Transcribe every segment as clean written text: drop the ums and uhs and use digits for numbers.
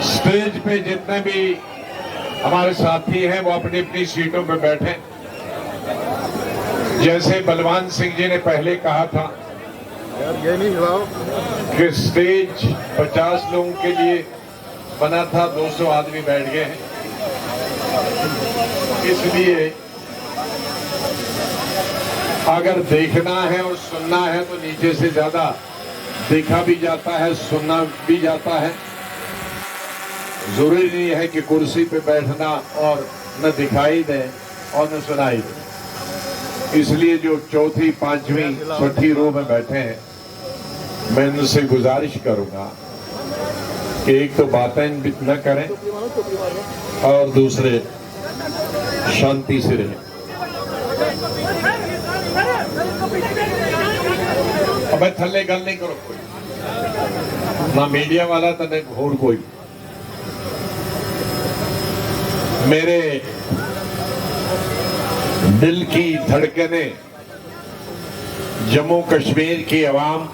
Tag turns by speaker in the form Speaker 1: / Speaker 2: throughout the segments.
Speaker 1: Stage पे जितने भी हमारे साथी हैं वो अपनी अपनी सीटों पे बैठे। जैसे बलवान सिंह जी ने पहले कहा था
Speaker 2: ये नहीं हिलाओ
Speaker 1: कि स्टेज 50 लोगों के लिए बना था, 200 आदमी बैठ गए हैं। इसलिए अगर देखना है और सुनना है तो नीचे से ज्यादा देखा भी जाता है, सुनना भी जाता है। जरूरी नहीं है कि कुर्सी पे बैठना और न दिखाई दे और न सुनाई दे। इसलिए जो चौथी, पांचवी, छठी रो में बैठे हैं, मैं उनसे गुजारिश करूंगा कि एक तो बातें न करें और दूसरे शांति से रहें। अब थल्ले गल नहीं करो कोई, ना मीडिया वाला तो नहीं होर कोई। मेरे दिल की धड़कने जम्मू कश्मीर की आवाम,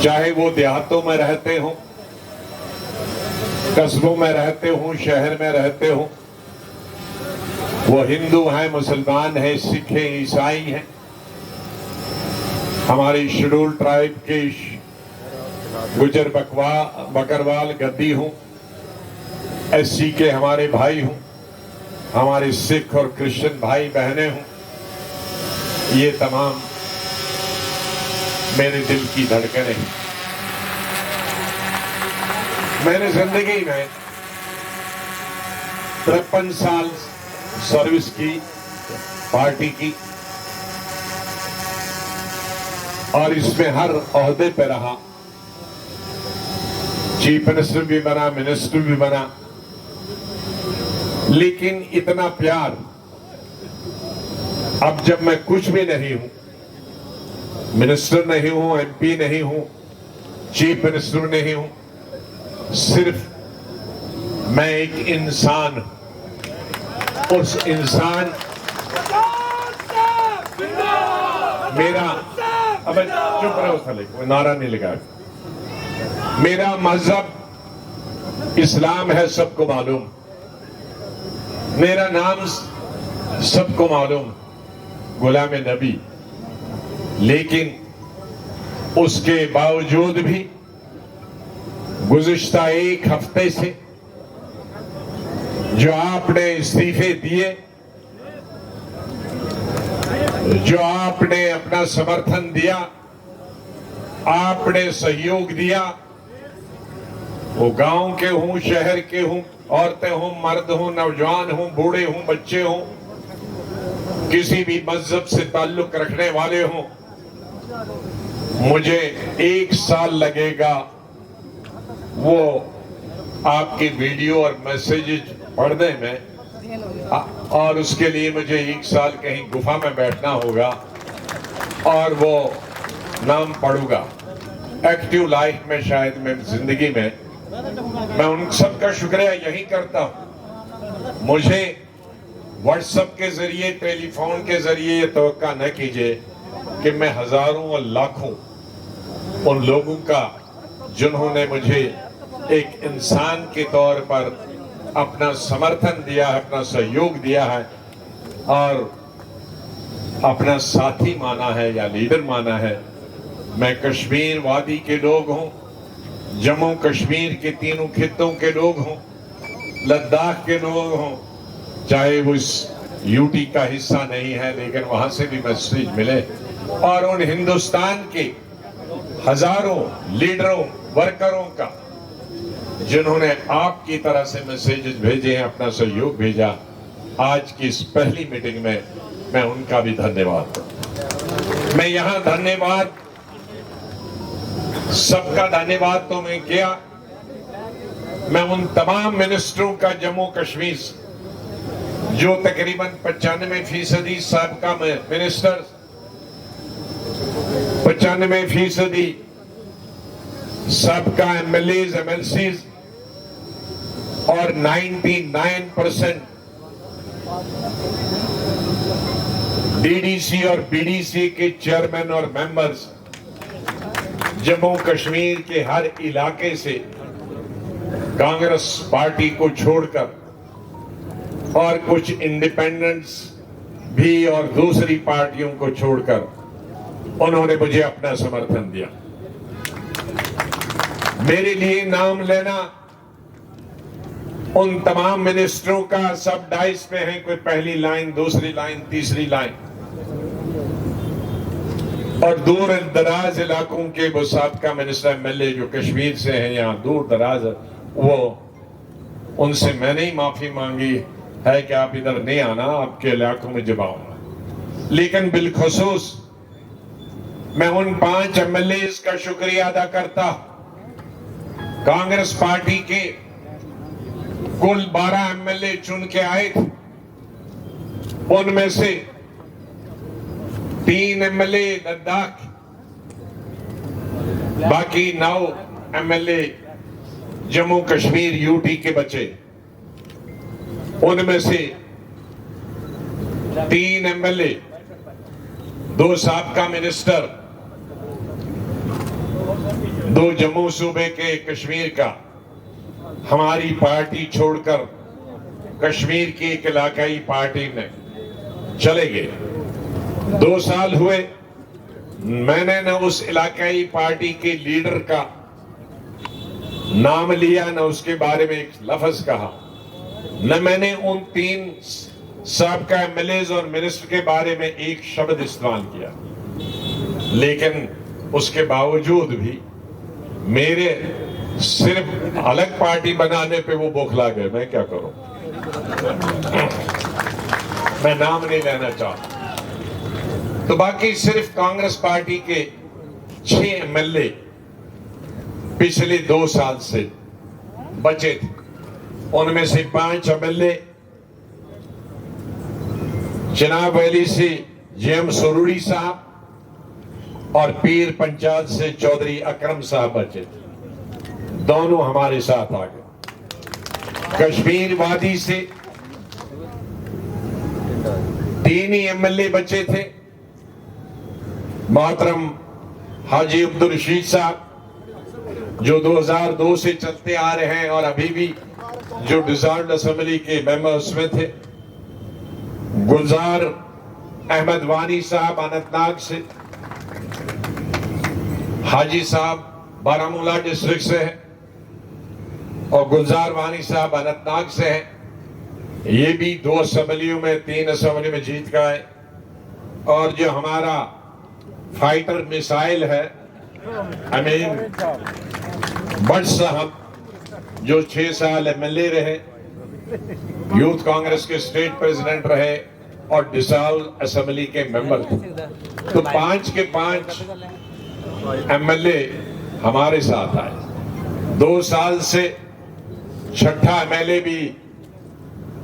Speaker 1: चाहे वो देहातों में रहते हों, कस्बों में रहते हों, शहर में रहते हों, वो हिंदू हैं, मुसलमान हैं, सिख हैं, ईसाई हैं, हमारी शेड्यूल ट्राइब के गुजर बकरवाल गद्दी हों, एससी के हमारे भाई हों, हमारे सिख और क्रिश्चियन भाई बहनें हों, ये तमाम मेरे दिल की धड़कनें हैं। मैंने जिंदगी में 53 साल सर्विस की पार्टी की और इसमें हर ओहदे पे रहा। चीफ मिनिस्टर भी बना, मिनिस्टर भी बना, लेकिन इतना प्यार अब जब मैं कुछ भी नहीं हूं, मिनिस्टर नहीं हूं, एमपी नहीं हूं, चीफ मिनिस्टर नहीं हूं, सिर्फ मैं एक इंसान, उस इंसान मेरा, अब चुप रहो साले, कोई नारा नहीं लगा। मेरा मजहब इस्लाम है, सबको मालूम। मेरा नाम सबको मालूम, गुलाम नबी। लेकिन उसके बावजूद भी गुज़िश्ता एक हफ्ते से जो आपने इस्तीफे दिए, जो आपने अपना समर्थन दिया, आपने सहयोग दिया, वो गांव के हों, शहर के हों, औरतें हों, मर्द हों, नौजवान हों, बूढ़े हों, बच्चे हों, किसी भी मजहब से ताल्लुक रखने वाले हों, मुझे 1 साल लगेगा वो आपकी वीडियो और मैसेजेस पढ़ने में, और उसके लिए मुझे 1 साल कहीं गुफा में बैठना होगा और वो नाम पढ़ूंगा। एक्टिव लाइफ में शायद मैं जिंदगी में मैं उन सब का शुक्रिया यही करता हूं। मुझे व्हाट्सएप के जरिए, टेलीफोन के जरिए ये तवक्का न कीजिए कि मैं हजारों और लाखों उन लोगों का जिन्होंने मुझे एक इंसान के तौर पर अपना समर्थन दिया है, अपना सहयोग दिया है और अपना साथी माना है या लीडर माना है। मैं कश्मीर वादी के लोग हों, जम्मू कश्मीर के तीनों खित्तों के लोग हों, लद्दाख के लोग हों, चाहे वो इस यूटी का हिस्सा नहीं है लेकिन वहां से भी मैसेज मिले, और उन हिंदुस्तान के हजारों लीडरों, वर्करों का जिन्होंने आपकी तरह से मैसेजेस भेजे हैं, अपना सहयोग भेजा, आज की इस पहली मीटिंग में मैं उनका भी धन्यवाद। मैं यहां धन्यवाद, सबका धन्यवाद तो मैं किया, मैं उन तमाम मिनिस्टरों का जम्मू कश्मीर जो तकरीबन 95% साबका मिनिस्टर, 95% सबका एमएलएज, एमएलसीज और 99% डीडीसी और बीडीसी के चेयरमैन और मेंबर्स जम्मू कश्मीर के हर इलाके से कांग्रेस पार्टी को छोड़कर और कुछ इंडिपेंडेंट्स भी और दूसरी पार्टियों को छोड़कर उन्होंने मुझे अपना समर्थन दिया। मेरे लिए नाम लेना उन तमाम मिनिस्टरों का सब डाइस पे है, कोई पहली लाइन, दूसरी लाइन, तीसरी लाइन, और दूर दराज इलाकों के वो साबका मिनिस्टर एमएलए जो कश्मीर से हैं, यहाँ दूर दराज, वो उनसे मैंने ही माफी मांगी है कि आप इधर नहीं आना, आपके इलाकों में जब आऊंगा। लेकिन बिलखुसूस मैं उन 5 एमएलए का शुक्रिया अदा करता। कांग्रेस पार्टी के कुल 12 एमएलए चुन के आए थे, उनमें से 3 एमएलए लद्दाख, बाकी 9 एमएलए जम्मू कश्मीर यूटी के बचे। उनमें से 3 एमएलए, 2 साबका मिनिस्टर, 2 जम्मू सूबे के कश्मीर का, हमारी पार्टी छोड़कर कश्मीर की एक इलाकाई पार्टी में चले गए। 2 साल हुए, मैंने न उस इलाकाई पार्टी के लीडर का नाम लिया, न उसके बारे में एक लफ्ज कहा, न मैंने उन 3 साबका एमएलए और मिनिस्टर के बारे में एक शब्द इस्तेमाल किया। लेकिन उसके बावजूद भी मेरे सिर्फ अलग पार्टी बनाने पे वो बौखला गए। मैं क्या करूं, मैं नाम नहीं लेना चाहता। तो बाकी सिर्फ कांग्रेस पार्टी के 6 एमएलए पिछले 2 साल से बचे थे। उनमें से 5 एमएलए चिनाब वैली से जेएम सुरूरी साहब और पीर पंचायत से चौधरी अकरम साहब बचे थे, दोनों हमारे साथ आ गए। कश्मीर वादी से 3 ही एमएलए बचे थे, मोहतरम हाजी अब्दुल रशीद साहब जो 2002 से चलते आ रहे हैं और अभी भी जो डिसॉल्व्ड असेंबली के मेंबर्स में थे, गुलजार अहमद वानी साहब अनंतनाग से, हाजी साहब बारामूला डिस्ट्रिक्ट से हैं और गुलजार वानी साहब अनंतनाग से हैं। ये भी 2 असेंबलियों में, 3 असेंबली में जीत गए। और जो हमारा फाइटर मिसाइल है अमीन भट्ट साहब जो 6 साल एमएलए रहे, यूथ कांग्रेस के स्टेट प्रेसिडेंट रहे और डिसॉल्व असेंबली के मेंबर थे। तो 5 के 5 एमएलए हमारे साथ आए। 2 साल से 6ठा एमएलए भी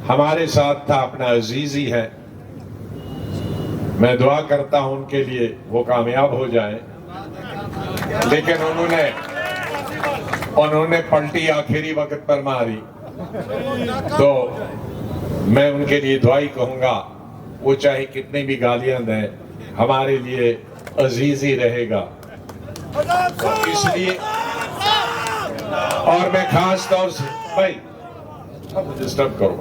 Speaker 1: हमारे साथ था, अपना अजीजी है। मैं दुआ करता हूं उनके लिए वो कामयाब हो जाए, लेकिन उन्होंने पलटी आखिरी वक्त पर मारी। तो मैं उनके लिए दुआई कहूंगा, वो चाहे कितनी भी गालियां दें, हमारे लिए अजीज ही रहेगा। तो इसलिए और मैं खास तौर से भाई अब डिस्टर्ब करो,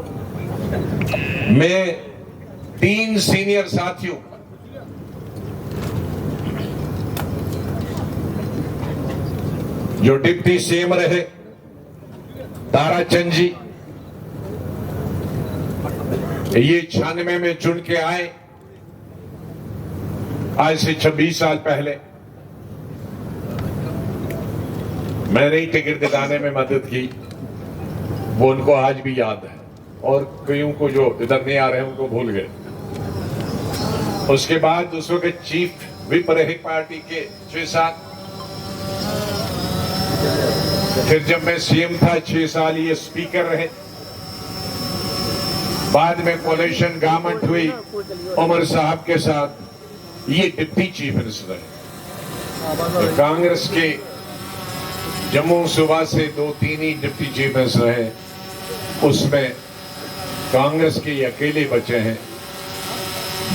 Speaker 1: मैं 3 सीनियर साथियों जो डिप्टी सीएम रहे, ताराचंद जी, ये 96 में चुन के आए, आज से 26 साल पहले। मैंने ही टिकट दिलाने में मदद की, वो उनको आज भी याद है, और कईयों को जो इधर नहीं आ रहे हैं उनको भूल गए। उसके बाद उस वक्त चीफ विप रहे पार्टी के 6 साल। फिर जब मैं सीएम था 6 साल ये स्पीकर रहे। बाद में कोalition गवर्नमेंट हुई उमर साहब के साथ, ये डिप्टी चीफ मिनिस्टर है। तो कांग्रेस के जम्मू सूबा से 2-3 ही डिप्टी चीफ मिनिस्टर हैं, उसमें कांग्रेस के ये अकेले बचे हैं।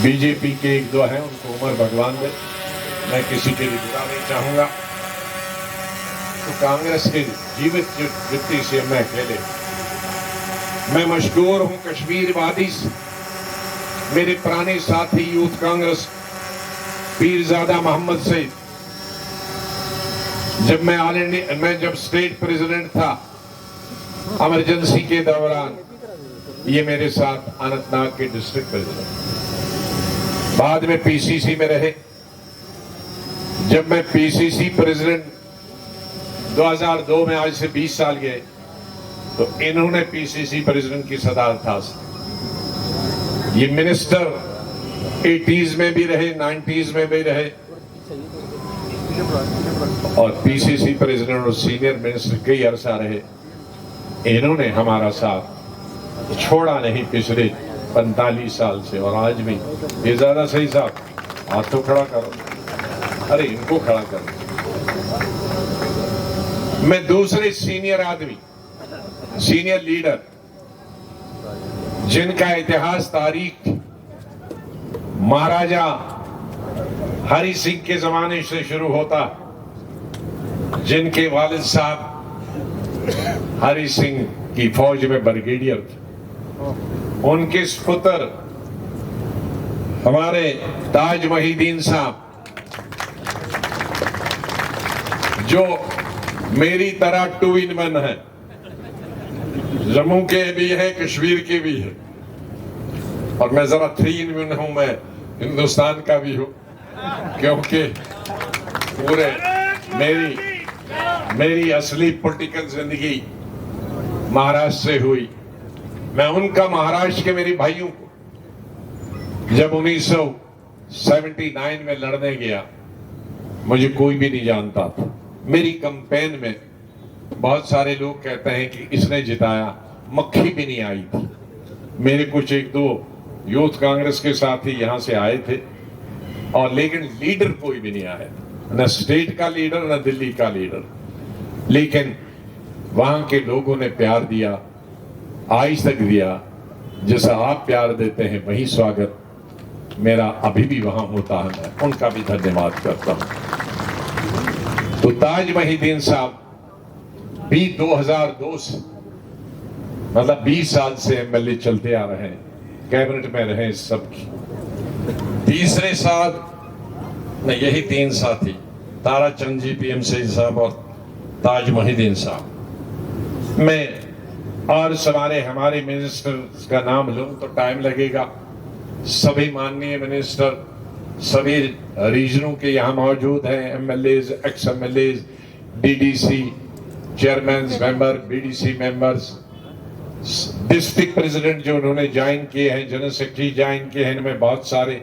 Speaker 1: बीजेपी के 1-2 हैं, उनको उमर भगवान दे, मैं किसी के लिए बुरा नहीं चाहूंगा। तो कांग्रेस के जीवित वृत्ति से मैं अकेले। मैं मशहूर हूं कश्मीर वादी से। मेरे पुराने साथी यूथ कांग्रेस पीरजादा मोहम्मद से, जब मैं जब स्टेट प्रेसिडेंट था इमरजेंसी के दौरान, ये मेरे साथ अनंतनाग के डिस्ट्रिक्ट प्रेसिडेंट, बाद में पीसीसी में रहे। जब मैं पीसीसी प्रेसिडेंट 2002 में, आज से 20 साल गए, तो इन्होंने पीसीसी प्रेसिडेंट की सदारत हासिल। ये मिनिस्टर 80s में भी रहे, 90s में भी रहे, और पीसीसी प्रेसिडेंट और सीनियर मिनिस्टर कई अरसा रहे। इन्होंने हमारा साथ छोड़ा नहीं पिछले 45 साल से, और आज भी। ये ज्यादा सही साहब, हाथ तो खड़ा करो, अरे इनको खड़ा करो। मैं दूसरे सीनियर आदमी, सीनियर लीडर, जिनका इतिहास तारीख महाराजा हरि सिंह के जमाने से शुरू होता, जिनके वालिद साहब हरि सिंह की फौज में ब्रिगेडियर थे, उनके पुत्र हमारे ताज महीदीन साहब, जो मेरी तरह 2 in 1 है, जम्मू के भी है, कश्मीर के भी है, और मैं जरा 3 in 1 हूं। मैं हिंदुस्तान का भी हूं, क्योंकि पूरे मेरी असली पॉलिटिकल जिंदगी महाराष्ट्र से हुई। मैं उनका महाराष्ट्र के मेरे भाइयों को जब 1979 में लड़ने गया, मुझे कोई भी नहीं जानता था। मेरी कैंपेन में बहुत सारे लोग कहते हैं कि इसने जिताया, मक्खी भी नहीं आई थी। मेरे कुछ 1-2 यूथ कांग्रेस के साथी यहां से आए थे, और लेकिन लीडर कोई भी नहीं आया, न स्टेट का लीडर न दिल्ली का लीडर। लेकिन वहां के लोगों ने प्यार दिया, आज तक दिया। जैसा आप प्यार देते हैं वही स्वागत मेरा अभी भी वहां होता है। मैं उनका भी धन्यवाद करता हूं। तो ताज महीदीन साहब भी 2002 से, मतलब 20 साल से एमएलए चलते आ रहे हैं, कैबिनेट में रहे सबकी। तीसरे साल नहीं, यही 3 साथी, ताराचंद जी पीएमसी साहब और ताज महीदीन साहब। मैं और हमारे मिनिस्टर का नाम लूं तो टाइम लगेगा। सभी माननीय मिनिस्टर सभी रीजनों के यहाँ मौजूद हैं, MLAs, x MLAs, DDC chairman member, BDC members, district president जो उन्होंने ज्वाइन किए हैं, जनरल सेक्रेटरी ज्वाइन किए हैं, इनमें बहुत सारे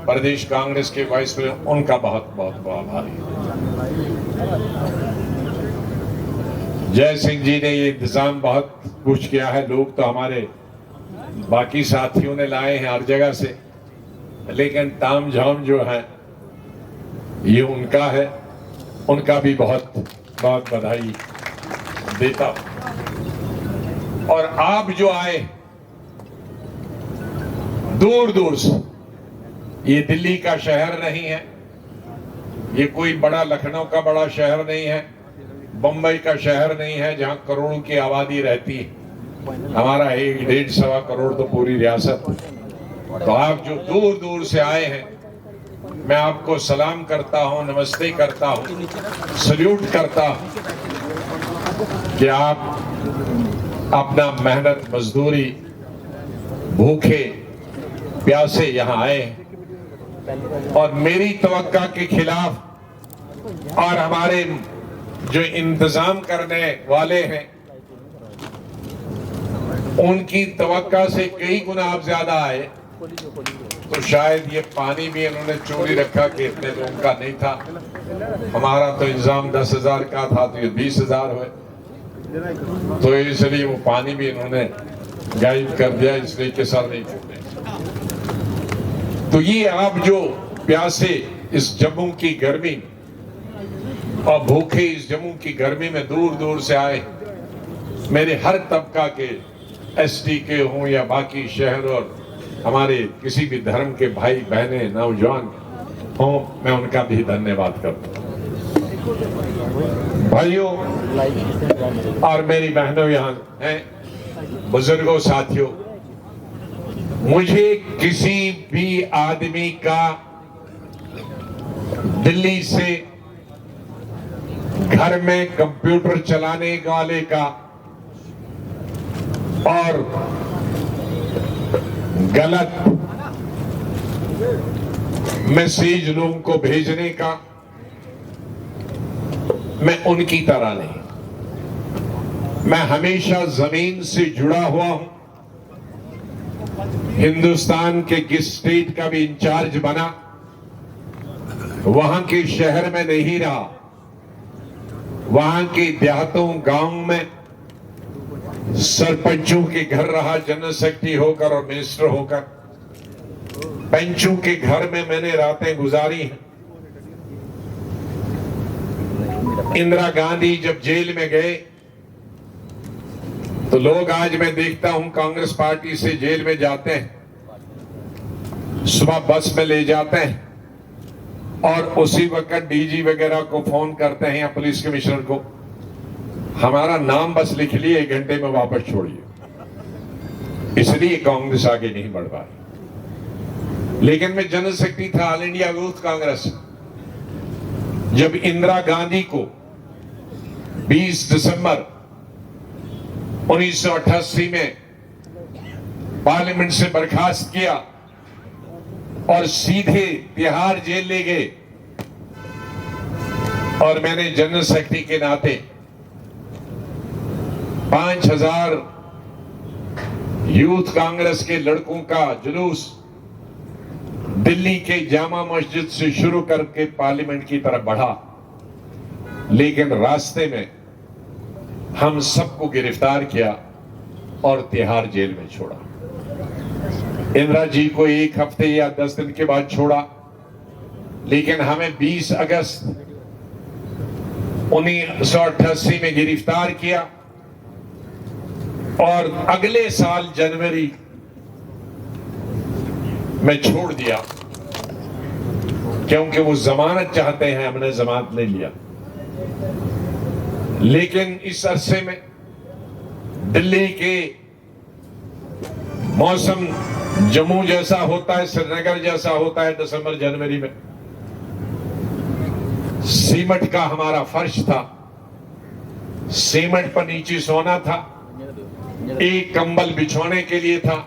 Speaker 1: प्रदेश कांग्रेस के वाइस प्रेसिडेंट, उनका बहुत बहुत आभारी। जय सिंह जी ने ये इंतजाम बहुत कुछ किया है। लोग तो हमारे बाकी साथियों ने लाए हैं हर जगह से, लेकिन ताम झाम जो है ये उनका है। उनका भी बहुत बहुत बधाई देता हूं। और आप जो आए दूर दूर से, ये दिल्ली का शहर नहीं है, ये कोई बड़ा लखनऊ का बड़ा शहर नहीं है, बंबई का शहर नहीं है जहां करोड़ों की आबादी रहती है। हमारा 1-1.5 करोड़ तो पूरी रियासत। तो आप जो दूर दूर से आए हैं, मैं आपको सलाम करता हूं, नमस्ते करता हूं, सल्यूट करता हूं कि आप अपना मेहनत मजदूरी भूखे प्यासे यहां आए, और मेरी तवक्का के खिलाफ और हमारे जो इंतजाम करने वाले हैं उनकी तवक्का से कई गुना आप ज्यादा आए। तो शायद ये पानी भी इन्होंने चोरी रखा कि इतने लोगों का नहीं था। हमारा तो इंतजाम 10,000 का था, तो ये 20,000 हुए, तो इसलिए वो पानी भी इन्होंने गायब कर दिया, इसलिए के सर नहीं फूटे। तो ये आप जो प्यासे इस जम्मू की गर्मी और भूखे इस जम्मू की गर्मी में दूर दूर से आए, मेरे हर तबका के एसटी के हों या बाकी शहर और हमारे किसी भी धर्म के भाई बहनें नौजवान हों, मैं उनका भी धन्यवाद करता हूं। भाइयों और मेरी बहनों यहाँ हैं, बुजुर्गों, साथियों, मुझे किसी भी आदमी का दिल्ली से घर में कंप्यूटर चलाने वाले का और गलत मैसेज लोगों को भेजने का, मैं उनकी तरह नहीं। मैं हमेशा जमीन से जुड़ा हुआ हूं। हिंदुस्तान के किस स्टेट का भी इंचार्ज बना, वहां के शहर में नहीं रहा, वहां के देहातों गांव में सरपंचों के घर रहा, जनरल सेक्रेटरी होकर और मिनिस्टर होकर। पंचों के घर में मैंने रातें गुजारी हैं। इंदिरा गांधी जब जेल में गए तो लोग, आज मैं देखता हूं, कांग्रेस पार्टी से जेल में जाते हैं, सुबह बस में ले जाते हैं और उसी वक्त डीजी वगैरह को फोन करते हैं या पुलिस कमिश्नर को, हमारा नाम बस लिख लिए, 1 घंटे में वापस छोड़िए। इसलिए कांग्रेस आगे नहीं बढ़ पाई। लेकिन मैं जनरल सेक्रेटरी था ऑल इंडिया यूथ कांग्रेस। जब इंदिरा गांधी को 20 दिसंबर 1988 में पार्लियामेंट से बर्खास्त किया और सीधे तिहाड़ जेल ले गए, और मैंने जनरल सेक्रेटरी के नाते 5000 यूथ कांग्रेस के लड़कों का जुलूस दिल्ली के जामा मस्जिद से शुरू करके पार्लियामेंट की तरफ बढ़ा। लेकिन रास्ते में हम सबको गिरफ्तार किया और तिहाड़ जेल में छोड़ा। इंदिरा जी को 1 हफ्ते या 10 दिन के बाद छोड़ा, लेकिन हमें 20 अगस्त 1988 में गिरफ्तार किया और अगले साल जनवरी में छोड़ दिया, क्योंकि वो जमानत चाहते हैं। हमने जमानत नहीं लिया। लेकिन इस अरसे में दिल्ली के मौसम जम्मू जैसा होता है, श्रीनगर जैसा होता है दिसंबर जनवरी में। सीमेंट का हमारा फर्श था, सीमेंट पर नीचे सोना था, एक कंबल बिछोने के लिए था,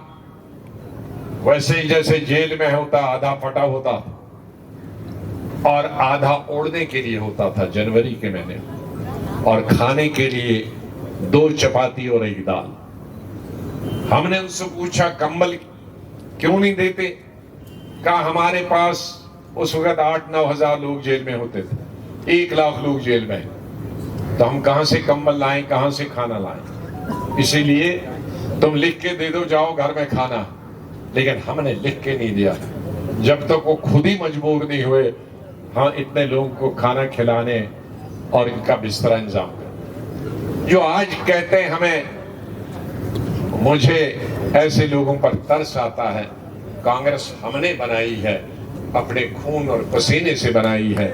Speaker 1: वैसे ही जैसे जेल में होता, आधा फटा होता और आधा ओढ़ने के लिए होता था जनवरी के महीने, और खाने के लिए 2 चपाती और 1 दाल। हमने उनसे पूछा कंबल क्यों नहीं देते? कहा हमारे पास उस वक्त 8-9 हजार लोग जेल में होते थे, 1 लाख लोग जेल में हैं, तो हम कहां से कंबल लाएं, कहां से खाना लाएं? इसीलिए तुम लिख के दे दो, जाओ घर में खाना। लेकिन हमने लिख के नहीं दिया जब तक वो खुद ही मजबूर नहीं हुए हाँ इतने लोगों को खाना खिलाने और इनका बिस्तरा इंतजाम कर। जो आज कहते हैं हमें, मुझे ऐसे लोगों पर तरस आता है। कांग्रेस हमने बनाई है, अपने खून और पसीने से बनाई है,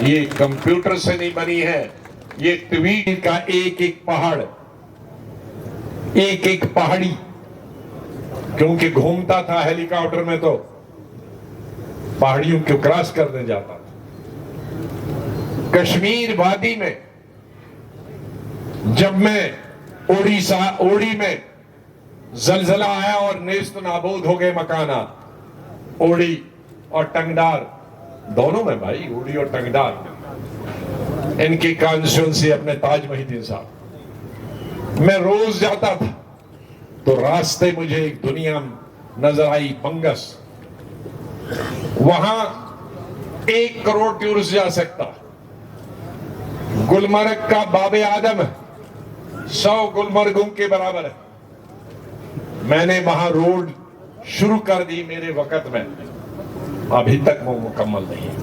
Speaker 1: ये कंप्यूटर से नहीं बनी है। ये ट्वीट का एक पहाड़, एक पहाड़ी, क्योंकि घूमता था हेलीकॉप्टर में तो पहाड़ियों को क्रॉस करने जाता था। कश्मीर वादी में जब मैं ओड़ी में जलजला आया और नेस्त नाबूद हो गए मकानात, ओड़ी और टंगडार दोनों में भाई, ओड़ी और टंगडार इनकी कॉन्स्टिट्यूंसी अपने ताज मोहिद्दीन साहब। मैं रोज जाता था तो रास्ते मुझे एक दुनिया नजर आई, बंगस। वहां 1 करोड़ टूरिस्ट जा सकता। गुलमर्ग का बाबे आदम 100 गुलमर्गों के बराबर है। मैंने वहां रोड शुरू कर दी मेरे वक्त में, अभी तक वो मुकम्मल नहीं है।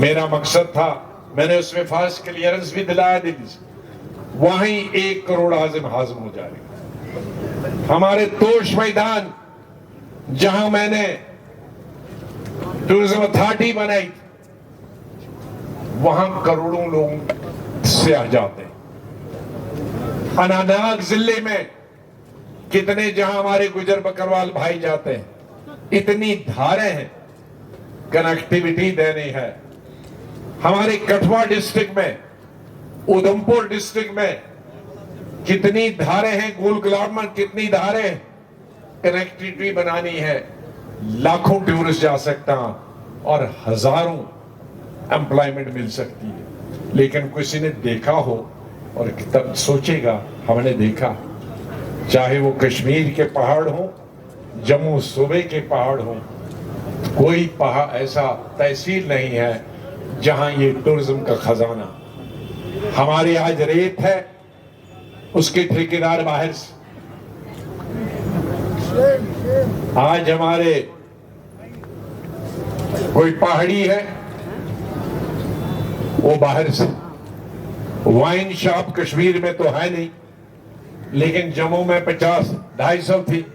Speaker 1: मेरा मकसद था, मैंने उसमें फास्ट क्लियरेंस भी दिलाया दिल्ली से, वहीं 1 करोड़ हाजिम हाजिम हो जाएगा। हमारे तोश मैदान जहां मैंने टूरिज्म अथॉरिटी बनाई, वहां करोड़ों लोग से आ जाते हैं। अनंतनाग जिले में कितने जहां हमारे गुजर बकरवाल भाई जाते हैं, इतनी धारें हैं, कनेक्टिविटी देनी है। हमारे कठुआ डिस्ट्रिक्ट में, उधमपुर डिस्ट्रिक्ट में कितनी धारें हैं, गोल गुलाब में कितनी धारें हैं, कनेक्टिविटी बनानी है। लाखों टूरिस्ट जा सकता और हजारों एम्प्लॉयमेंट मिल सकती है। लेकिन किसी ने देखा हो और तब सोचेगा, हमने देखा, चाहे वो कश्मीर के पहाड़ हो, जम्मू सूबे के पहाड़ हो, कोई पहाड़ ऐसा तहसील नहीं है जहां ये टूरिज्म का खजाना। हमारी आज रेत है, उसके ठेकेदार बाहर से। आज हमारे कोई पहाड़ी है, वो बाहर से। वाइन शॉप कश्मीर में तो है नहीं, लेकिन जम्मू में 50-250 थी,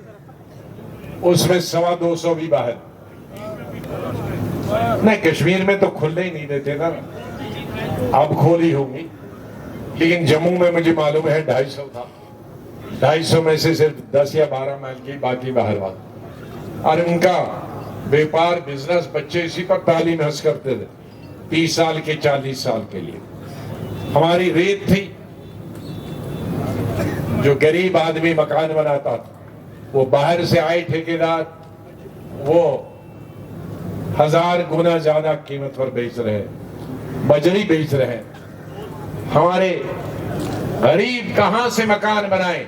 Speaker 1: उसमें 125 भी बाहर। नहीं, कश्मीर में तो खुलने ही नहीं देते ना, अब खोली होंगी, लेकिन जम्मू में मुझे मालूम है 250 था। 250 में से सिर्फ 10 या 12 माइल की, बाकी बाहर वाला। और उनका व्यापार, बिजनेस, बच्चे इसी पर तालीम हासिल करते थे 30 साल के, 40 साल के लिए। हमारी रेत थी, जो गरीब आदमी मकान बनाता था, वो बाहर से आए ठेकेदार, वो 1000 गुना ज्यादा कीमत पर बेच रहे हैं, बजरी बेच रहे हैं। हमारे गरीब कहां से मकान बनाए?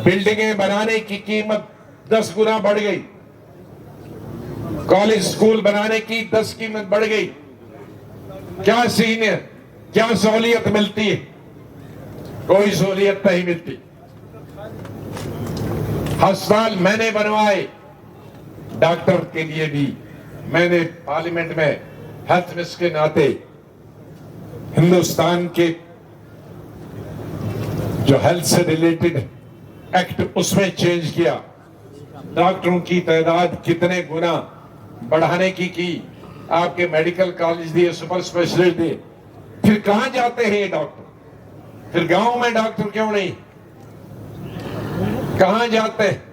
Speaker 1: बिल्डिंगें बनाने की कीमत 10 गुना बढ़ गई, कॉलेज स्कूल बनाने की 10 कीमत बढ़ गई। क्या सीन है, क्या सहूलियत मिलती है? कोई सहूलियत नहीं मिलती। अस्पताल मैंने बनवाए, डॉक्टर के लिए भी मैंने पार्लियामेंट में हेल्थ मिनिस्टर के नाते हिंदुस्तान के जो हेल्थ से रिलेटेड एक्ट, उसमें चेंज किया। डॉक्टरों की तादाद कितने गुना बढ़ाने की आपके मेडिकल कॉलेज दिए, सुपर स्पेशलिस्ट दिए। फिर कहां जाते हैं ये डॉक्टर? फिर गांव में डॉक्टर क्यों नहीं? कहां जाते हैं?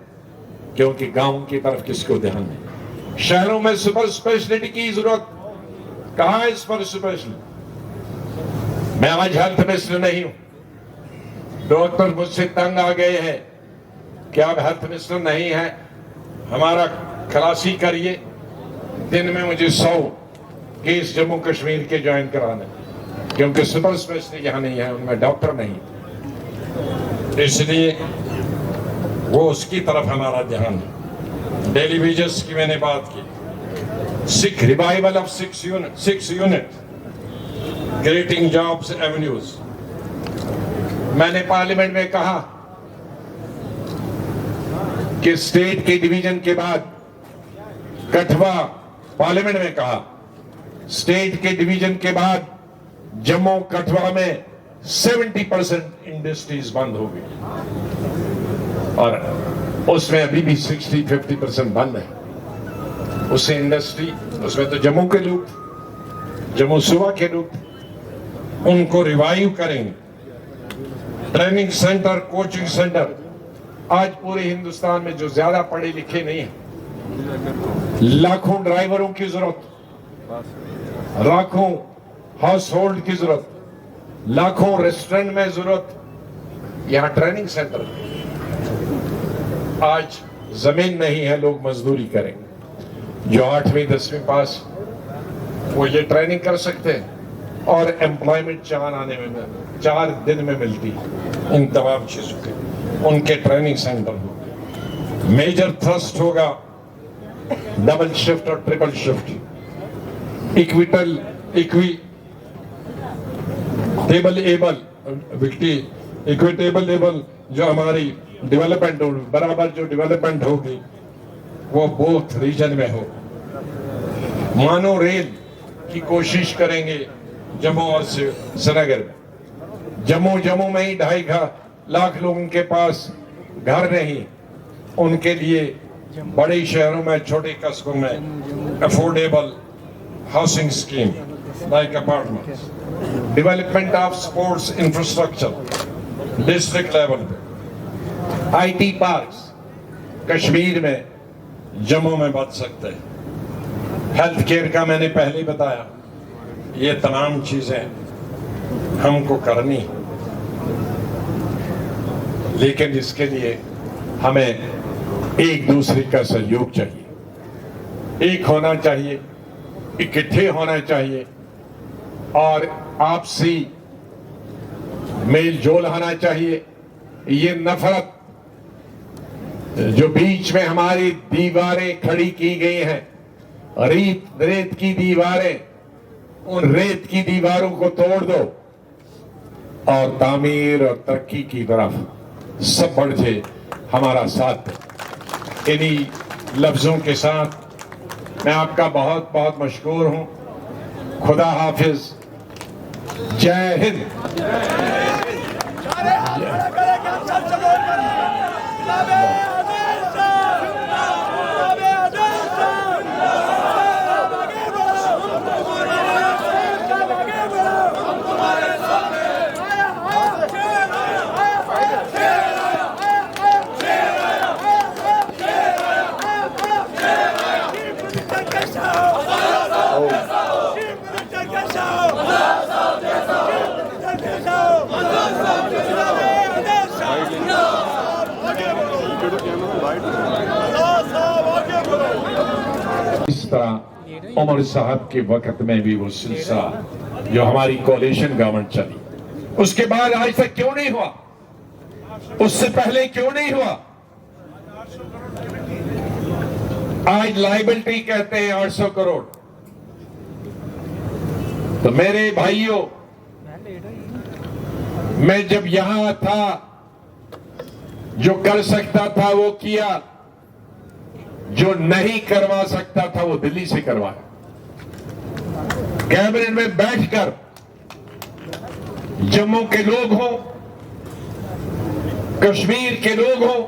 Speaker 1: क्योंकि गांव की तरफ किसको ध्यान नहीं। शहरों में सुपर स्पेशलिटी की जरूरत, कहां है सुपर स्पेशलिटी? मैं आज हेल्थ मिनिस्टर नहीं हूं, डॉक्टर मुझसे तंग आ गए हैं कि आप हेल्थ मिनिस्टर नहीं है, हमारा खलासी करिए। दिन में मुझे 100 केस जम्मू कश्मीर के ज्वाइन कराने, क्योंकि सुपर स्पेशलिटी यहां नहीं है, उनमें डॉक्टर नहीं, इसलिए वो उसकी तरफ हमारा ध्यान है। डेली वेजेस की मैंने बात की, Sikh revival of 6 unit creating jobs avenues. मैंने पार्लियामेंट में कहा कि स्टेट के डिवीजन के बाद कठुआ, पार्लियामेंट में कहा स्टेट के डिवीजन के बाद जम्मू कठुआ में 70% इंडस्ट्रीज बंद हो गई, और उसमें अभी भी 60-50% बंद है। उससे इंडस्ट्री, उसमें तो जम्मू के लोग, जम्मू सूबा के लोग, उनको रिवाइव करेंगे। ट्रेनिंग सेंटर, कोचिंग सेंटर, आज पूरे हिंदुस्तान में जो ज्यादा पढ़े लिखे नहीं है, लाखों ड्राइवरों की जरूरत, लाखों हाउस होल्ड की जरूरत, लाखों रेस्टोरेंट में जरूरत, यहां ट्रेनिंग सेंटर। आज जमीन नहीं है, लोग मजदूरी करेंगे। जो 8वीं 10वीं पास, वो ये ट्रेनिंग कर सकते हैं, और एम्प्लॉयमेंट 4 दिन में मिलती है इन तमाम चीजों के। उनके ट्रेनिंग सेंटर हो, मेजर थ्रस्ट होगा डबल शिफ्ट और ट्रिपल शिफ्ट, इक्विटेबल एबल, जो हमारी डेवलपमेंट हो, बराबर जो डेवलपमेंट होगी वो बोथ रीजन में हो। मानो रेल की कोशिश करेंगे जम्मू और श्रीनगर में। जम्मू में ही 2.5 लाख लोगों के पास घर नहीं, उनके लिए बड़े शहरों में, छोटे कस्बों में affordable housing scheme like apartments, development of sports infrastructure district level पे, आईटी पार्क्स कश्मीर में, जम्मू में बन सकते हैं। हेल्थ केयर का मैंने पहले बताया, ये तमाम चीजें हमको करनी, लेकिन इसके लिए हमें एक दूसरे का सहयोग चाहिए, एक होना चाहिए, इकट्ठे होना चाहिए और आपसी मेल जोल होना चाहिए। ये नफरत जो बीच में हमारी दीवारें खड़ी की गई हैं, रेत की दीवारें, उन रेत की दीवारों को तोड़ दो और तामीर और तरक्की की तरफ सब बढ़ जाए, हमारा साथ दे। इन्हीं लफ्जों के साथ मैं आपका बहुत बहुत मशकूर हूं। खुदा हाफिज, जय हिंद। इस तरह उमर साहब के वक्त में भी वो सिलसिला जो हमारी कोalition गवर्नमेंट चली, उसके बाद आज तक क्यों नहीं हुआ, उससे पहले क्यों नहीं हुआ? आज लायबिलिटी कहते हैं 800 करोड़। तो मेरे भाइयों, मैं जब यहां था जो कर सकता था वो किया, जो नहीं करवा सकता था वो दिल्ली से करवाया। कैबिनेट में बैठकर जम्मू के लोग हों, कश्मीर के लोग हों,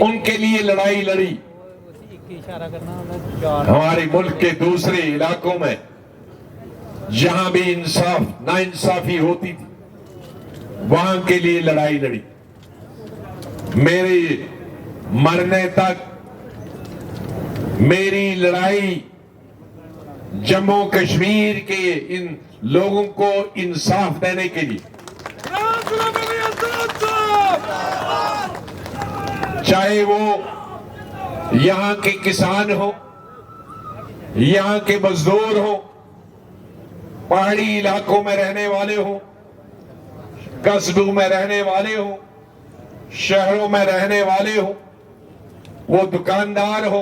Speaker 1: उनके लिए लड़ाई लड़ी। हमारे मुल्क के दूसरे इलाकों में जहां भी इंसाफ नाइंसाफी होती थी, वहां के लिए लड़ाई लड़ी। मेरे मरने तक मेरी लड़ाई जम्मू कश्मीर के इन लोगों को इंसाफ देने के लिए, चाहे वो यहां के किसान हो, यहां के मजदूर हो, पहाड़ी इलाकों में रहने वाले हो, कस्बों में रहने वाले हो, शहरों में रहने वाले हो, वो दुकानदार हो,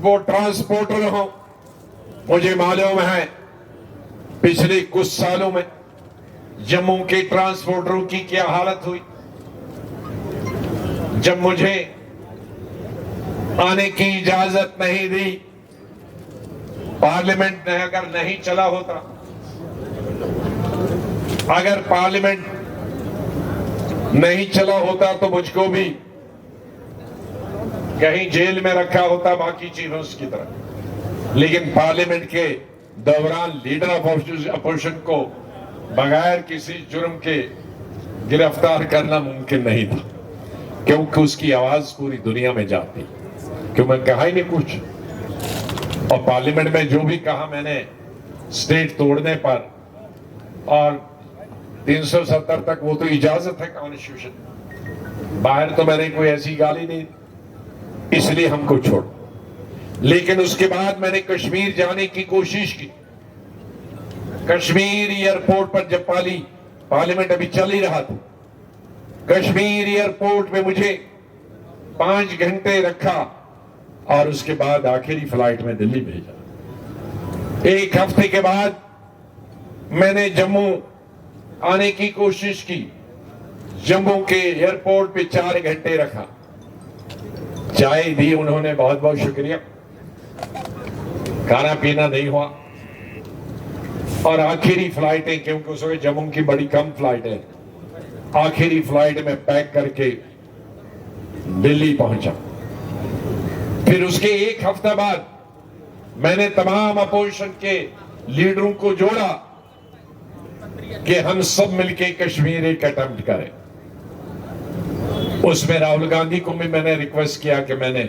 Speaker 1: वो ट्रांसपोर्टर हो। मुझे मालूम है पिछले कुछ सालों में जम्मू के ट्रांसपोर्टरों की क्या हालत हुई। जब मुझे आने की इजाजत नहीं दी, पार्लियामेंट ने अगर नहीं चला होता, अगर पार्लियामेंट नहीं चला होता तो मुझको भी कहीं जेल में रखा होता बाकी चीजों की तरह। लेकिन पार्लियामेंट के दौरान लीडर ऑफ अपोजिशन को बगैर किसी जुर्म के गिरफ्तार करना मुमकिन नहीं था, क्योंकि उसकी आवाज पूरी दुनिया में जाती। क्यों मैं कहा ही नहीं कुछ, और पार्लियामेंट में जो भी कहा मैंने स्टेट तोड़ने पर, और 370 तक वो तो इजाजत है कॉन्स्टिट्यूशन, बाहर तो मैंने कोई ऐसी गाली नहीं, इसलिए हमको छोड़। लेकिन उसके बाद मैंने कश्मीर जाने की कोशिश की। कश्मीर एयरपोर्ट पर जब पार्लियामेंट अभी चल ही रहा था, कश्मीर एयरपोर्ट में मुझे 5 घंटे रखा और उसके बाद आखिरी फ्लाइट में दिल्ली भेजा। 1 हफ्ते के बाद मैंने जम्मू आने की कोशिश की, जम्मू के एयरपोर्ट पे 4 घंटे रखा, चाय दी उन्होंने, बहुत बहुत शुक्रिया, खाना पीना नहीं हुआ। और आखिरी फ्लाइटें, क्योंकि उस वक्त जम्मू की बड़ी कम फ्लाइट है, आखिरी फ्लाइट में पैक करके दिल्ली पहुंचा। फिर उसके 1 हफ्ता बाद मैंने तमाम अपोजिशन के लीडरों को जोड़ा कि हम सब मिलके कश्मीर एक अटेम्प्ट करें। उसमें राहुल गांधी को भी मैंने रिक्वेस्ट किया कि मैंने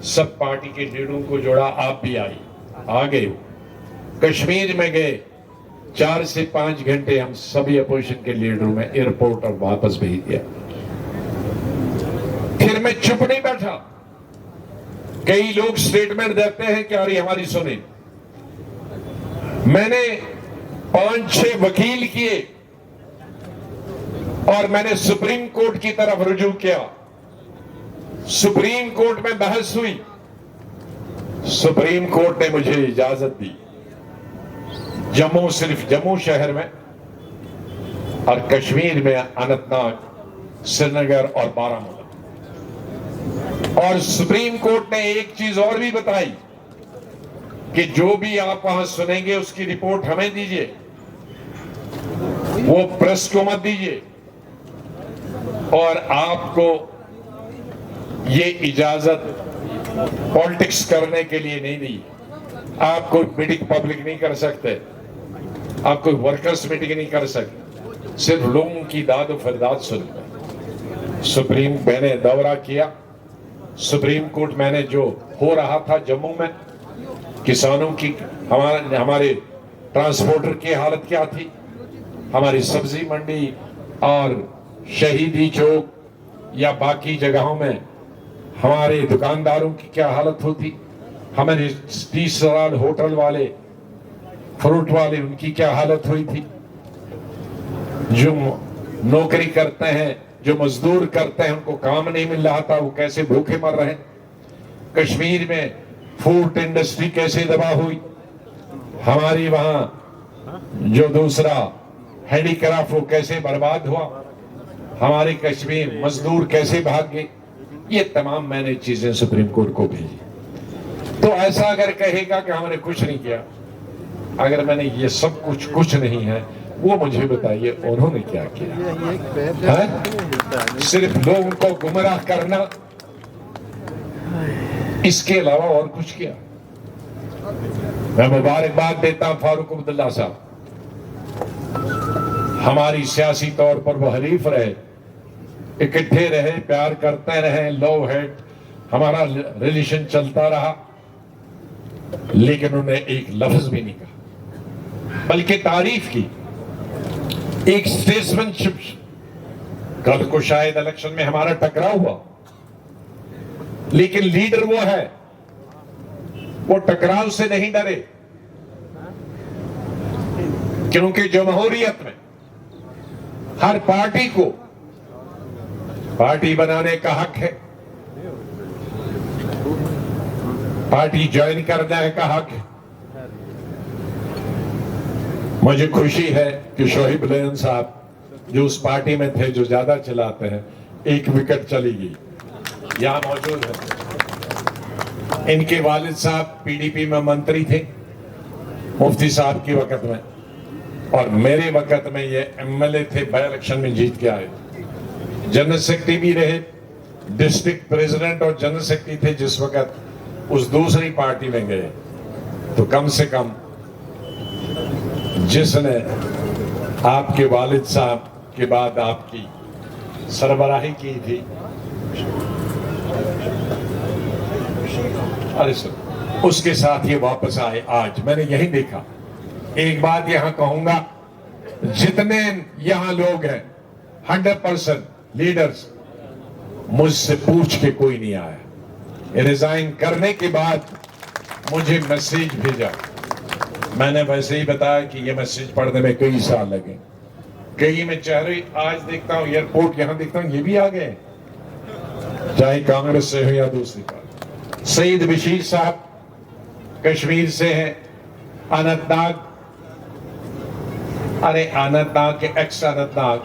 Speaker 1: सब पार्टी के लीडरों को जोड़ा, आप भी आ गए हो। कश्मीर में गए, 4 से 5 घंटे हम सभी अपोजिशन के लीडरों में एयरपोर्ट और वापस भेज दिया। फिर मैं चुप नहीं बैठा। कई लोग स्टेटमेंट देते हैं कि अरे हमारी सुने। मैंने 5-6 वकील किए और मैंने सुप्रीम कोर्ट की तरफ रुजू किया। सुप्रीम कोर्ट में बहस हुई। सुप्रीम कोर्ट ने मुझे इजाजत दी सिर्फ जम्मू शहर में और कश्मीर में अनंतनाग, श्रीनगर और बारामूला। और सुप्रीम कोर्ट ने एक चीज और भी बताई कि जो भी आप वहां सुनेंगे उसकी रिपोर्ट हमें दीजिए, वो प्रेस को मत दीजिए। और आपको ये इजाजत पॉलिटिक्स करने के लिए नहीं दी। आप कोई मीटिंग पब्लिक नहीं कर सकते, आप कोई वर्कर्स मीटिंग नहीं कर सकते, सिर्फ लोगों की दाद और फरियाद सुनकर। सुप्रीम मैंने दौरा किया। सुप्रीम कोर्ट मैंने जो हो रहा था जम्मू में, किसानों की, हमारे ट्रांसपोर्टर की हालत क्या थी, हमारी सब्जी मंडी और शहीदी चौक या बाकी जगहों में हमारे दुकानदारों की क्या हालत होती, हमारे 30 साल होटल वाले, फ्रूट वाले, उनकी क्या हालत हुई थी, जो नौकरी करते हैं, जो मजदूर करते हैं, उनको काम नहीं मिल रहा था, वो कैसे भूखे मर रहे। कश्मीर में फूड इंडस्ट्री कैसे दबा हुई, हमारी वहां जो दूसरा हैंडीक्राफ्ट वो कैसे बर्बाद हुआ, हमारे कश्मीर मजदूर कैसे भाग गए। ये तमाम मैंने चीजें सुप्रीम कोर्ट को भेजी। तो ऐसा अगर कहेगा कि हमने कुछ नहीं किया, अगर मैंने ये सब कुछ नहीं है, वो मुझे बताइए उन्होंने क्या किया है? सिर्फ लोगों को गुमराह करना, इसके अलावा और कुछ किया? मैं मुबारकबाद देता हूं फारूक अब्दुल्ला साहब, हमारी सियासी तौर पर वो हरीफ रहे, इकट्ठे रहे, प्यार करते रहे, लव हेट हमारा रिलेशन चलता रहा, लेकिन उन्होंने एक लफ्ज भी नहीं कहा, बल्कि तारीफ की, एक स्टेट्समैनशिप। कल को शायद इलेक्शन में हमारा टकराव हुआ, लेकिन लीडर वो है, वो टकराव से नहीं डरे, क्योंकि जमहूरियत में हर पार्टी को पार्टी बनाने का हक है, पार्टी ज्वाइन करने का हक है। मुझे खुशी है कि शोहिब लेन साहब जो उस पार्टी में थे, जो ज्यादा चलाते हैं, 1 विकेट चली गई, यहां मौजूद है। इनके वालिद साहब पीडीपी में मंत्री थे मुफ्ती साहब के वक्त में, और मेरे वक्त में ये एमएलए थे, बाय इलेक्शन में जीत के आए। जनरल सेक्रेटरी भी रहे, डिस्ट्रिक्ट प्रेसिडेंट और जनरल सेक्रेटरी थे जिस वक्त उस दूसरी पार्टी में गए। तो कम से कम जिसने आपके वालिद साहब के बाद आपकी सरबराही की थी, अरे सर, उसके साथ ये वापस आए। आज मैंने यही देखा। एक बात यहां कहूंगा, जितने यहां लोग हैं 100% लीडर्स, मुझसे पूछ के कोई नहीं आया। रिजाइन करने के बाद मुझे मैसेज भेजा, मैंने वैसे ही बताया कि ये मैसेज पढ़ने में कई साल लगे। कई में चेहरे आज देखता हूं, एयरपोर्ट यहां देखता हूं, ये भी आ गए, चाहे कांग्रेस से हो या दूसरी पार्टी। सईद बशीर साहब कश्मीर से हैं, अनंतनाग, अरे अनंतनाग के एक्स अनंतनाग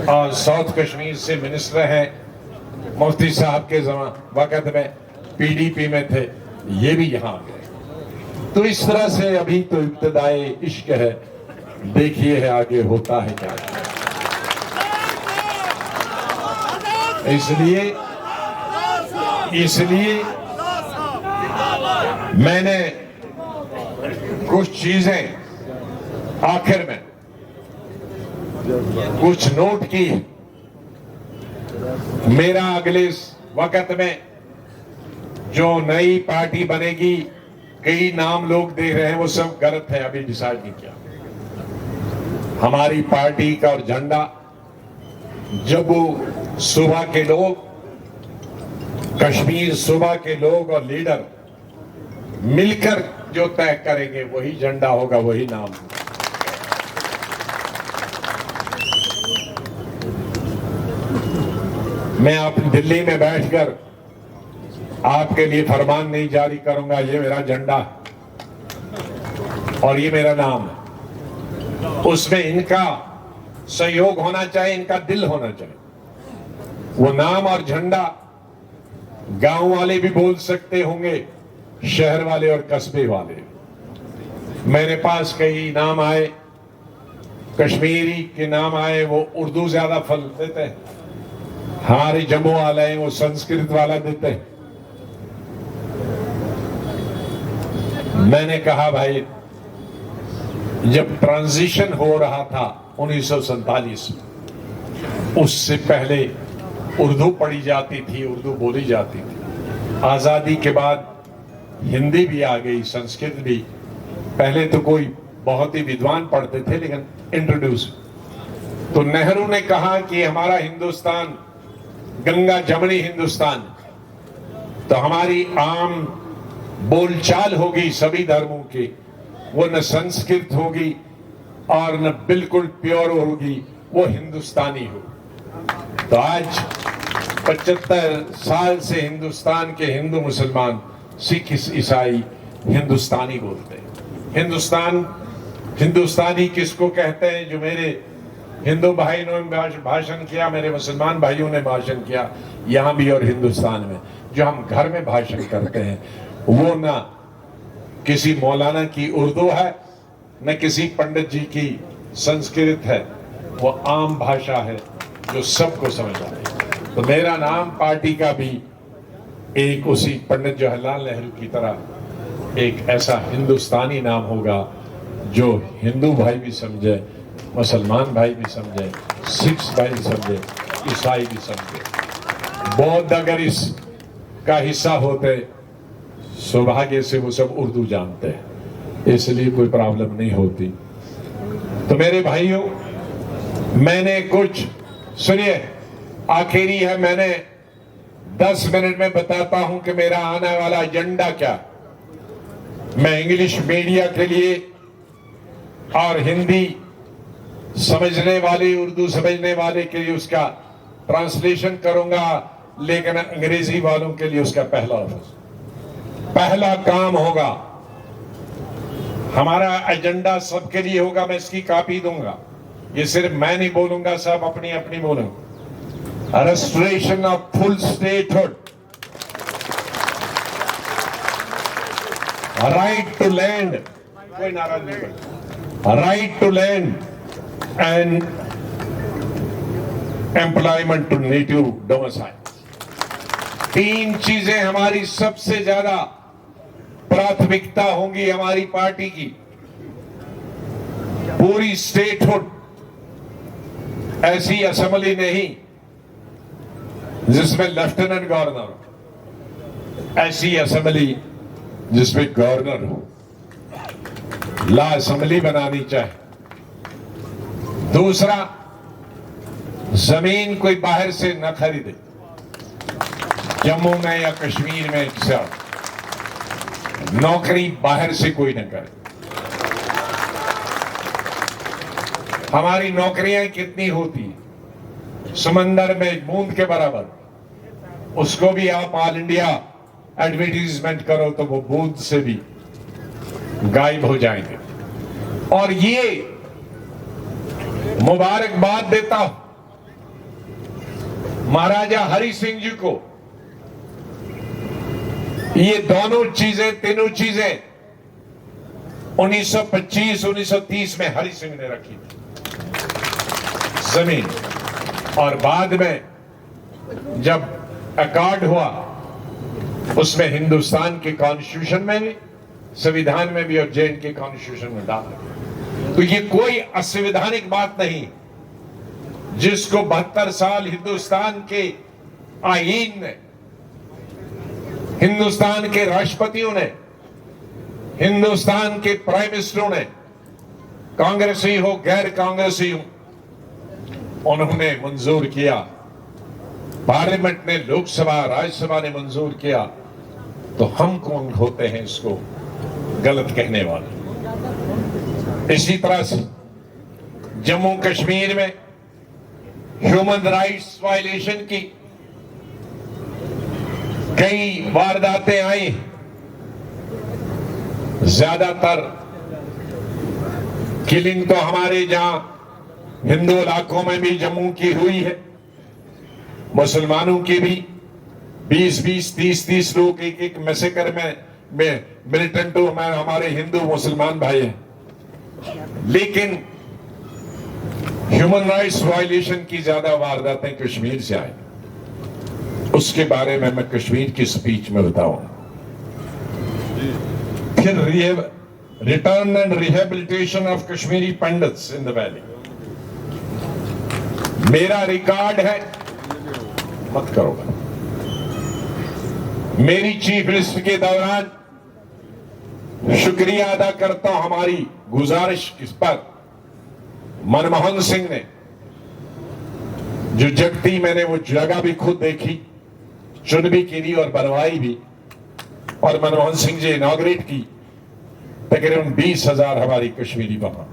Speaker 1: और साउथ कश्मीर से मिनिस्टर हैं, मुफ्ती साहब के वक्त में पीडीपी में थे, ये भी यहां आ गए। तो इस तरह से अभी तो इब्तिदाए इश्क है, देखिए है आगे होता है क्या। इसलिए मैंने कुछ चीजें आखिर में कुछ नोट की। मेरा अगले वक्त में जो नई पार्टी बनेगी, कई नाम लोग दे रहे हैं, वो सब गलत है, अभी डिसाइड नहीं किया। हमारी पार्टी का और झंडा जब वो सुबह के लोग, कश्मीर सुबह के लोग और लीडर मिलकर जो तय करेंगे वही झंडा होगा, वही नाम होगा। मैं आप दिल्ली में बैठकर आपके लिए फरमान नहीं जारी करूंगा, ये मेरा झंडा और ये मेरा नाम है। उसमें इनका सहयोग होना चाहिए, इनका दिल होना चाहिए। वो नाम और झंडा गांव वाले भी बोल सकते होंगे, शहर वाले और कस्बे वाले। मेरे पास कई नाम आए, कश्मीरी के नाम आए, वो उर्दू ज्यादा फल देते हैं। हमारे जम्मू वाले हैं, वो संस्कृत वाला देते हैं। मैंने कहा भाई, जब ट्रांजिशन हो रहा था 1947 में, उससे पहले उर्दू पढ़ी जाती थी, उर्दू बोली जाती थी। आजादी के बाद हिंदी भी आ गई, संस्कृत भी। पहले तो कोई बहुत ही विद्वान पढ़ते थे, लेकिन इंट्रोड्यूस। तो नेहरू ने कहा कि हमारा हिंदुस्तान गंगा जमनी हिंदुस्तान, तो हमारी आम बोलचाल होगी सभी धर्मों की, वो न संस्कृत होगी और न बिल्कुल प्योर होगी, वो हिंदुस्तानी होगी। तो आज 75 साल से हिंदुस्तान के हिंदू मुसलमान, सिख ईसाई हिंदुस्तानी बोलते हैं। हिंदुस्तानी किसको कहते हैं? जो मेरे हिंदू भाइयों ने भाषण किया, मेरे मुसलमान भाइयों ने भाषण किया, यहां भी और हिंदुस्तान में। जो हम घर में भाषण करते हैं, वो ना किसी मौलाना की उर्दू है, न किसी पंडित जी की संस्कृत है, वो आम भाषा है जो सबको समझ आ रही है। तो मेरा नाम पार्टी का भी एक उसी पंडित जवाहरलाल नेहरू की तरह एक ऐसा हिंदुस्तानी नाम होगा जो हिंदू भाई भी समझे, मुसलमान भाई भी समझे, सिख भाई भी समझे, ईसाई भी समझे। बौद्ध अगर इसका हिस्सा होते, सौभाग्य से वो सब उर्दू जानते हैं, इसलिए कोई प्रॉब्लम नहीं होती। तो मेरे भाइयों, मैंने कुछ सुनिए, आखिरी है, मैंने 10 मिनट में बताता हूं कि मेरा आने वाला एजेंडा क्या। मैं इंग्लिश मीडिया के लिए और हिंदी समझने वाले, उर्दू समझने वाले के लिए उसका ट्रांसलेशन करूंगा, लेकिन अंग्रेजी वालों के लिए उसका पहला काम होगा। हमारा एजेंडा सबके लिए होगा, मैं इसकी कॉपी दूंगा। ये सिर्फ मैं नहीं बोलूंगा, सब अपनी अपनी बोलेंगे। Restoration of full statehood, right to land, कोई नाराज नहीं बने, right to land and employment to native domicile. 3 चीजें हमारी सबसे ज्यादा प्राथमिकता होंगी हमारी पार्टी की। पूरी स्टेटहुड, ऐसी असेंबली नहीं जिसमें लेफ्टिनेंट गवर्नर हो, ऐसी असेंबली जिसमें गवर्नर हो। ला असेंबली बनानी चाहिए। दूसरा, जमीन कोई बाहर से न खरीदे, जम्मू में या कश्मीर में। नौकरी बाहर से कोई न करे। हमारी नौकरियां कितनी होती है? समंदर में बूंद के बराबर। उसको भी आप ऑल इंडिया एडवर्टीजमेंट करो तो वो बूंद से भी गायब हो जाएंगे। और ये मुबारकबाद देता हूं महाराजा हरि सिंह जी को। ये दोनों चीजें, तीनों चीजें 1925-1930 में हरि सिंह ने रखी थी, जमीन। और बाद में जब अकॉर्ड हुआ, उसमें हिंदुस्तान के कॉन्स्टिट्यूशन में भी संविधान में भी और J&K कॉन्स्टिट्यूशन में डाल रहे। तो ये कोई असंवैधानिक बात नहीं, जिसको 72 साल हिंदुस्तान के आईन ने, हिंदुस्तान के राष्ट्रपतियों ने, हिंदुस्तान के प्राइम मिनिस्टरों ने, कांग्रेसी हो गैर कांग्रेसी हो, उन्होंने मंजूर किया। पार्लियामेंट ने, लोकसभा राज्यसभा ने मंजूर किया। तो हम कौन होते हैं इसको गलत कहने वाले। इसी तरह से जम्मू कश्मीर में ह्यूमन राइट्स वायलेशन की कई वारदातें आई। ज्यादातर किलिंग तो हमारे जहां हिंदू इलाकों में भी जम्मू की हुई है, मुसलमानों की भी 20-20, 30-30 लोग एक मैसेकर में मिलिटेंट हमारे हिंदू मुसलमान भाई हैं। लेकिन ह्यूमन राइट्स वायलेशन की ज्यादा वारदातें कश्मीर से आई। उसके बारे में मैं कश्मीर की स्पीच में बताऊंगा। फिर return and rehabilitation of Kashmiri pandits in the valley. मेरा रिकॉर्ड है, मत करो। मेरी चीफ मिनिस्टर के दौरान शुक्रिया अदा करता हूं हमारी गुजारिश इस पर मनमोहन सिंह ने जो जगती, मैंने वो जगह भी खुद देखी, चुन भी की और बनवाई भी, और मनमोहन सिंह जी इनॉग्रेट की तकरीबन 20,000 हमारी कश्मीरी वहां,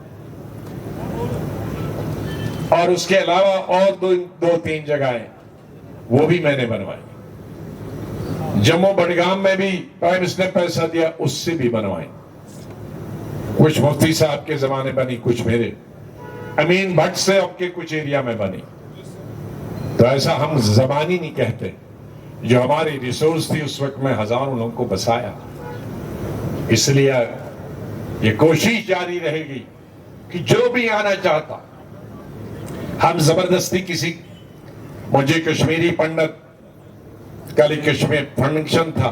Speaker 1: और उसके अलावा और दो तीन जगहें वो भी मैंने बनवाई। जम्मू बडगाम में भी प्राइम मिनिस्टर ने पैसा दिया, उससे भी बनवाई। कुछ मुफ्ती साहब के जमाने बनी, कुछ मेरे अमीन भट्ट से आपके कुछ एरिया में बनी। तो ऐसा हम जबानी नहीं कहते, जो हमारी रिसोर्स थी उस वक्त में हजारों लोगों को बसाया। इसलिए ये कोशिश जारी रहेगी कि जो भी आना चाहता, हम जबरदस्ती किसी, मुझे कश्मीरी पंडित, कल कश्मीर फंक्शन था,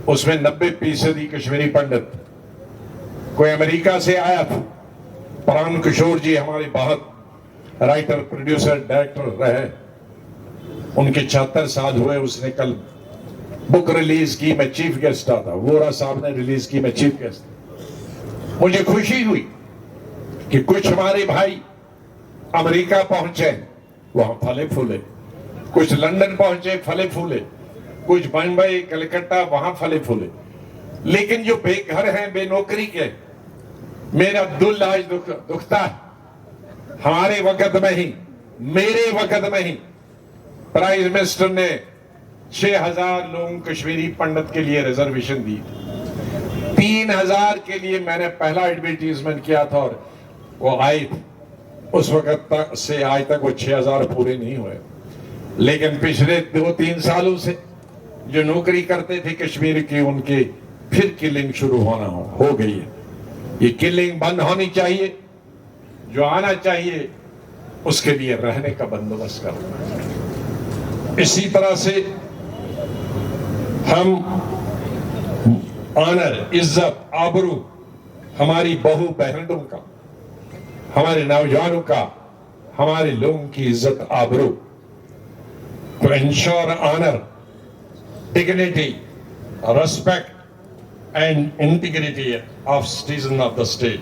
Speaker 1: उसमें 90% कश्मीरी पंडित कोई अमेरिका से आया था। प्राण किशोर जी हमारे बहुत राइटर, प्रोड्यूसर, डायरेक्टर रहे, उनके 76 साल हुए। उसने कल बुक रिलीज की, मैं चीफ गेस्ट था। वोरा साहब ने रिलीज की, मैं चीफ गेस्ट। मुझे खुशी हुई कि कुछ हमारे भाई अमेरिका पहुंचे, वहां फले फूले, कुछ लंदन पहुंचे, फले फूले, कुछ बम्बई, कलकत्ता, वहां फले फूले। लेकिन जो बेघर हैं, बेनौकरी के, मेरा दिल आज दुखता है। हमारे वक्त में ही, मेरे वक्त में ही प्राइम मिनिस्टर ने 6,000 लोगों कश्मीरी पंडित के लिए रिजर्वेशन दी। 3,000 के लिए मैंने पहला एडवर्टीजमेंट किया था और वो आए थे। उस वक्त तक से आज तक वो 6,000 पूरे नहीं हुए। लेकिन पिछले 2-3 सालों से जो नौकरी करते थे कश्मीर की, उनके फिर किलिंग शुरू हो गई है। ये किलिंग बंद होनी चाहिए। जो आना चाहिए उसके लिए रहने का बंदोबस्त करो। इसी तरह से हम ऑनर, इज्जत, आबरू हमारी बहू बहनों का, हमारे नौजवानों का, हमारे लोगों की इज्जत आबरू, to ensure honor, dignity, respect and integrity of citizen of the state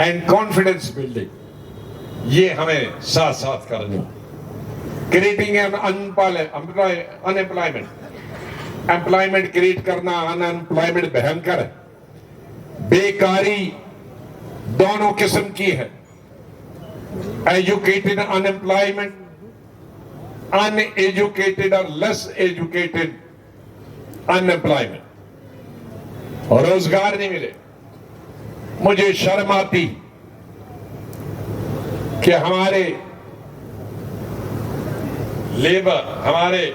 Speaker 1: and confidence building, ये हमें साथ साथ करना। क्रिएटिंग अनएम्प्लॉयमेंट, एम्प्लॉयमेंट क्रिएट करना, अनएम्प्लॉयमेंट भयंकर है। बेकारी दोनों किस्म की है, एजुकेटेड अनएम्प्लॉयमेंट, अनएजुकेटेड और लेस एजुकेटेड अनएम्प्लॉयमेंट, और रोजगार नहीं मिले। मुझे शर्म आती कि हमारे लेबर, हमारे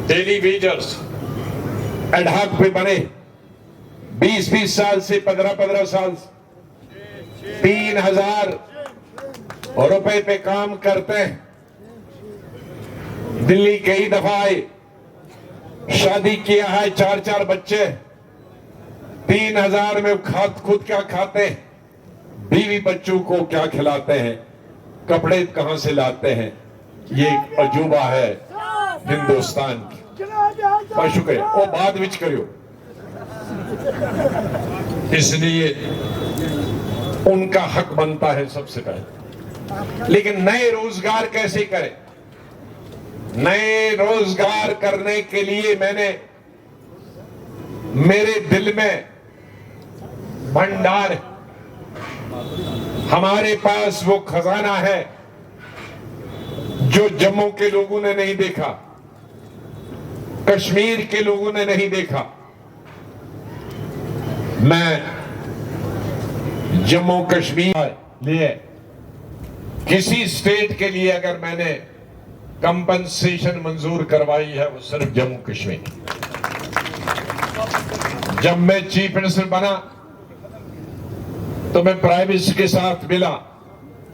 Speaker 1: डेली वेजर्स एडहॉक पे बने 20-20 साल से, 15-15 साल से 3,000 रुपए पे काम करते हैं। दिल्ली कई दफा आए, शादी किया है, 4-4 बच्चे, 3,000 में खुद क्या खाते हैं, बीवी बच्चों को क्या खिलाते हैं, कपड़े कहां से लाते हैं। ये एक अजूबा है हिंदुस्तान की। बहुत शुक्रिया, वो बाद विच करियो। इसलिए उनका हक बनता है सबसे पहले। लेकिन नए रोजगार कैसे करें? नए रोजगार करने के लिए मैंने मेरे दिल में भंडार, हमारे पास वो खजाना है जो जम्मू के लोगों ने नहीं देखा, कश्मीर के लोगों ने नहीं देखा। मैं जम्मू कश्मीर लिए किसी स्टेट के लिए अगर मैंने कंपनसेशन मंजूर करवाई है वो सिर्फ जम्मू कश्मीर। जब मैं चीफ मिनिस्टर बना तो मैं प्राइम मिनिस्टर के साथ मिला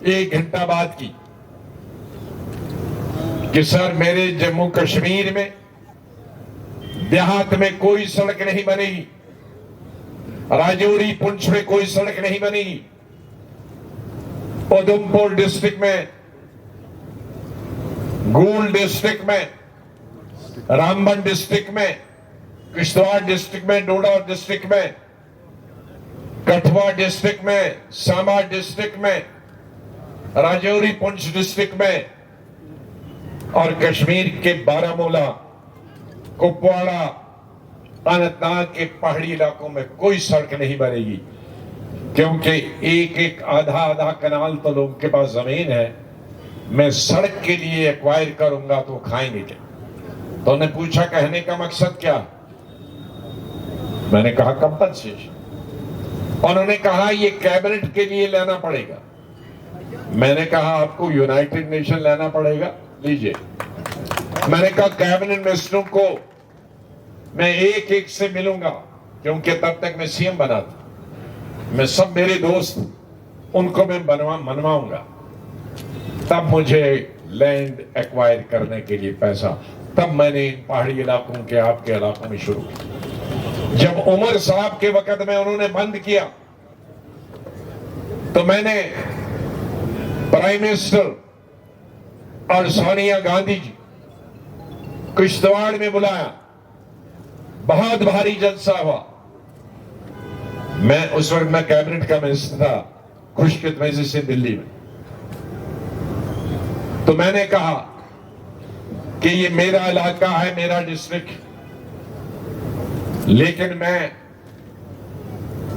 Speaker 1: 1 घंटा बाद की कि सर मेरे जम्मू कश्मीर में देहात में कोई सड़क नहीं बनेगी, राजौरी पुंछ में कोई सड़क नहीं बनेगी, उधमपुर डिस्ट्रिक्ट में, गूल डिस्ट्रिक्ट में, रामबन डिस्ट्रिक्ट में, किश्तवाड़ डिस्ट्रिक्ट में, डोडा डिस्ट्रिक्ट में, कठुआ डिस्ट्रिक्ट में, सांबा डिस्ट्रिक्ट में, राजौरी पुंछ डिस्ट्रिक्ट में और कश्मीर के बारामूला, कुपवाड़ा, अनंतनाग के पहाड़ी इलाकों में कोई सड़क नहीं बनेगी, क्योंकि एक आधा कनाल तो लोगों के पास जमीन है। मैं सड़क के लिए एक्वायर करूंगा तो खाएंगे क्या? तो उन्होंने पूछा कहने का मकसद क्या? मैंने कहा कंपनसेशन। उन्होंने कहा ये कैबिनेट के लिए लेना पड़ेगा। मैंने कहा आपको यूनाइटेड नेशन लेना पड़ेगा, लीजिए। मैंने कहा कैबिनेट मिनिस्टरों को मैं एक से मिलूंगा, क्योंकि तब तक मैं सीएम बना था। मैं सब मेरे दोस्त उनको मैं मनवाऊंगा, तब मुझे लैंड एक्वायर करने के लिए पैसा। तब मैंने पहाड़ी इलाकों के आपके इलाकों में शुरू किया। जब उमर साहब के वक्त में उन्होंने बंद किया तो मैंने प्राइम मिनिस्टर और सोनिया गांधी जी किश्तवाड़ में बुलाया, बहुत भारी जलसा हुआ। मैं उस वक्त मैं कैबिनेट का मिनिस्टर था, खुशकिस्मती से दिल्ली में। तो मैंने कहा कि ये मेरा इलाका है, मेरा डिस्ट्रिक्ट, लेकिन मैं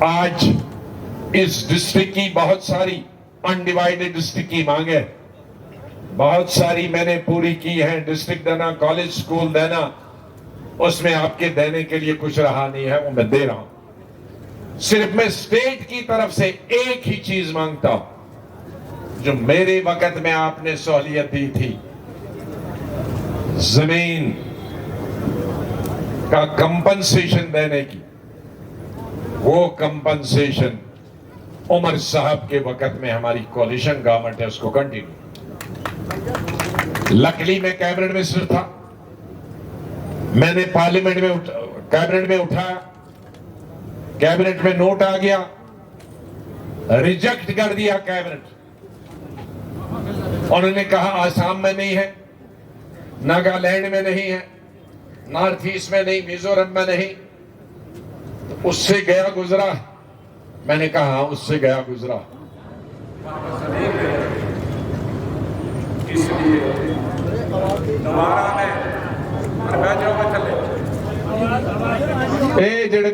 Speaker 1: आज इस डिस्ट्रिक्ट की बहुत सारी अनडिवाइडेड डिस्ट्रिक्ट की मांगे बहुत सारी मैंने पूरी की है। डिस्ट्रिक्ट देना, कॉलेज स्कूल देना, उसमें आपके देने के लिए कुछ रहा नहीं है, वो मैं दे रहा हूं। सिर्फ मैं स्टेट की तरफ से एक ही चीज मांगता हूं जो मेरे वक्त में आपने सहूलियत दी थी, जमीन का कंपनसेशन देने की। वो कंपनसेशन उमर साहब के वक्त में हमारी कोalition गवर्नमेंट है, उसको कंटिन्यू। लकली मैं कैबिनेट मिनिस्टर था, मैंने पार्लियामेंट में कैबिनेट में उठाया, कैबिनेट में नोट आ गया, रिजेक्ट कर दिया कैबिनेट। उन्होंने कहा आसाम में नहीं है, नागालैंड में नहीं है, नॉर्थ ईस्ट में नहीं, मिजोरम में नहीं। तो उससे गया गुजरा। मैंने कहा हाँ, उससे गया गुजरा। इसलिए दोबारा मैं चले ए जड़े